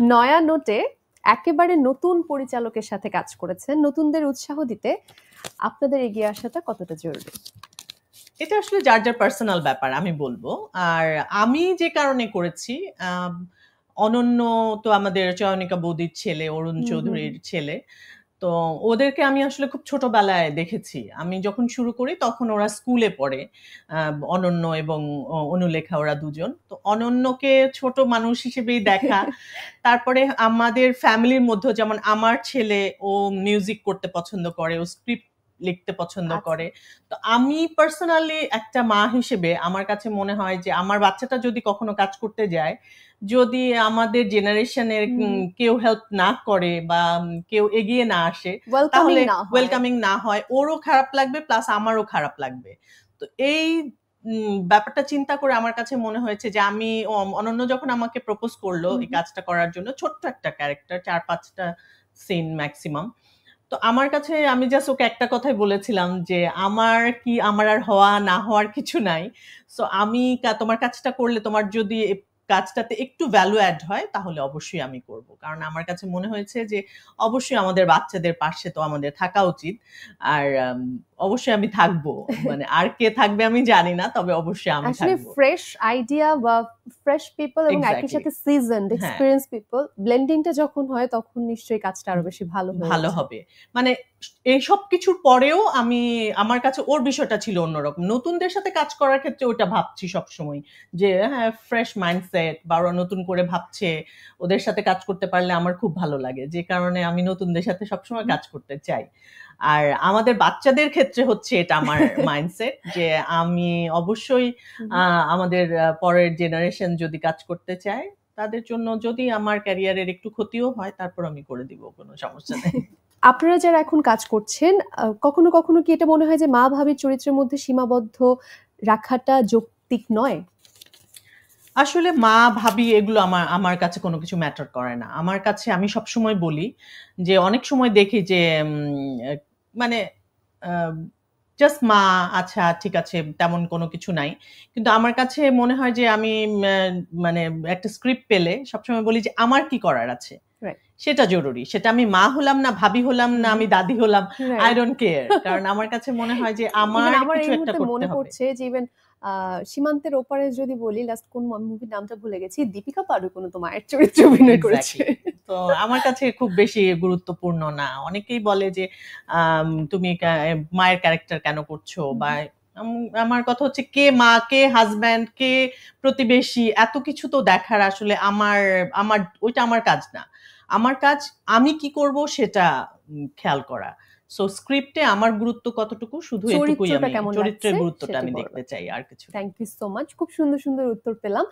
নয়া নোটে একেবারে নতুন পরিচালকের সাথে কাজ করেছেন, নতুনদের উৎসাহ দিতে আপনাদের এগিয়ে আসাটা কতটা জরুরি? এটা আসলে যার যার পার্সোনাল ব্যাপার আমি বলবো। আর আমি যে কারণে করেছি, অনন্য তো আমাদের চয়নিকা বৌদির ছেলে, অরুণ চৌধুরীর ছেলে। তো ওদেরকে আমি আসলে খুব ছোটবেলায় দেখেছি। আমি যখন শুরু করি তখন ওরা স্কুলে পড়ে। অনন্য এবং অনুলেখা ওরা দুজন। তো অনন্যকে ছোট মানুষ হিসেবেই দেখা। তারপরে আমাদের ফ্যামিলির মধ্যে যেমন আমার ছেলে ও মিউজিক করতে পছন্দ করে, ও স্ক্রিপ্ট লিখতে পছন্দ করে। তো আমি পার্সোনালি একটা মা হিসেবে আমার কাছে মনে হয় যে আমার বাচ্চাটা যদি কখনো কাজ করতে যায়, যদি আমাদের জেনারেশনের কেউ হেল্প না করে বা কেউ এগিয়ে না আসে, তাহলে ওয়েলকামিং না হয়, ওরও খারাপ লাগবে প্লাস আমারও খারাপ লাগবে। তো এই ব্যাপারটা চিন্তা করে আমার কাছে মনে হয়েছে যে আমি অনন্য যখন আমাকে প্রপোজ করলো এই কাজটা করার জন্য, ছোট্ট একটা ক্যারেক্টার, 4-5টা সিন ম্যাক্সিমাম। তো আমার কাছে আমি জাস্ট ওকে একটা কথাই বলেছিলাম যে আমার আর হওয়া না হওয়ার কিছু নাই। সো আমি তোমার কাজটা করলে, তোমার যদি কাজটাতে একটু ভ্যালু অ্যাড হয় তাহলে অবশ্যই আমি করব। কারণ আমার কাছে মনে হয়েছে যে অবশ্যই আমাদের বাচ্চাদের পাশে তো আমাদের থাকা উচিত। আর অবশ্যই আমি থাকবো। মানে আর কে থাকবে আমি জানি না, তবে অবশ্যই আমি থাকবো। আসলে ফ্রেশ আইডিয়া বা ফ্রেশ পিপল এবং একই সাথে সিজনড এক্সপেরিয়েন্স পিপল ব্লেন্ডিংটা যখন হয় তখন নিশ্চয়ই কাজটা আরো বেশি ভালো হবে। মানে এই সব কিছুর পরেও আমার কাছে ওর বিষয়টা ছিল অন্যরকম। নতুনদের সাথে কাজ করার ক্ষেত্রে ওটা ভাবছি সবসময় যে হ্যাঁ, ফ্রেশ মাইন্ডসেট বা ওরা নতুন করে ভাবছে, ওদের সাথে কাজ করতে পারলে আমার খুব ভালো লাগে, যে কারণে আমি নতুনদের সাথে সবসময় কাজ করতে চাই। আর আমাদের বাচ্চাদের ক্ষেত্রে হচ্ছে এটা আমার মাইন্ডসেট যে আমি অবশ্যই আমাদের পরের জেনারেশন যদি কাজ করতে চায় তাদের জন্য, যদি আমার ক্যারিয়ারের একটু ক্ষতিও হয় তারপর আমি করে দিব, কোনো সমস্যা নেই। আপনারা যারা এখন কাজ করছেন, কখনো কখনো কি এটা মনে হয় যে মা ভাবির চরিত্রের মধ্যে সীমাবদ্ধ রাখাটা যৌক্তিক নয়? আসলে মা ভাবি এগুলো আমার কাছে কোনো কিছু ম্যাটার করে না। আমার কাছে, আমি সবসময় বলি যে অনেক সময় দেখি যে মানে জাস্ট মা, আচ্ছা ঠিক আছে, তেমন কোনো কিছু নাই। কিন্তু আমার কাছে মনে হয় যে আমি মানে একটা স্ক্রিপ্ট পেলে সবসময় বলি যে আমার কি করার আছে, সেটা জরুরি। সেটা আমি মা হলাম না, ভাবি হলাম না, আমি দাদি হলাম, আই ডোন্ট কেয়ার। কারণ আমার কাছে মনে হয় যে আমার কিছু একটা করতে হবে। মনে পড়ছে যে ইভেন সীমান্তের ওপারে যদি বলি, লাস্ট কোন মুভির নামটা ভুলে গেছি, দীপিকা পাড়ুকোন তো মায়ের চরিত্রে অভিনয় করেছে। তো আমার কাছে খুব বেশি গুরুত্বপূর্ণ না। অনেকেই বলে যে তুমি মায়ের ক্যারেক্টার কেন করছো, বা আমার কথা হচ্ছে কে মা, কে হাজব্যান্ড, কে প্রতিবেশী, এত কিছু তো দেখার আসলে আমার ওইটা আমার কাজ না। আমার কাজ আমি কি করব সেটা খেয়াল করা। সো স্ক্রিপ্টে আমার গুরুত্ব কতটুকু, শুধু এটুকুই, আমি চরিত্রের গুরুত্বটা আমি দেখতে চাই, আর কিছু। থ্যাংক ইউ সো মাচ, খুব সুন্দর সুন্দর উত্তর পেলাম।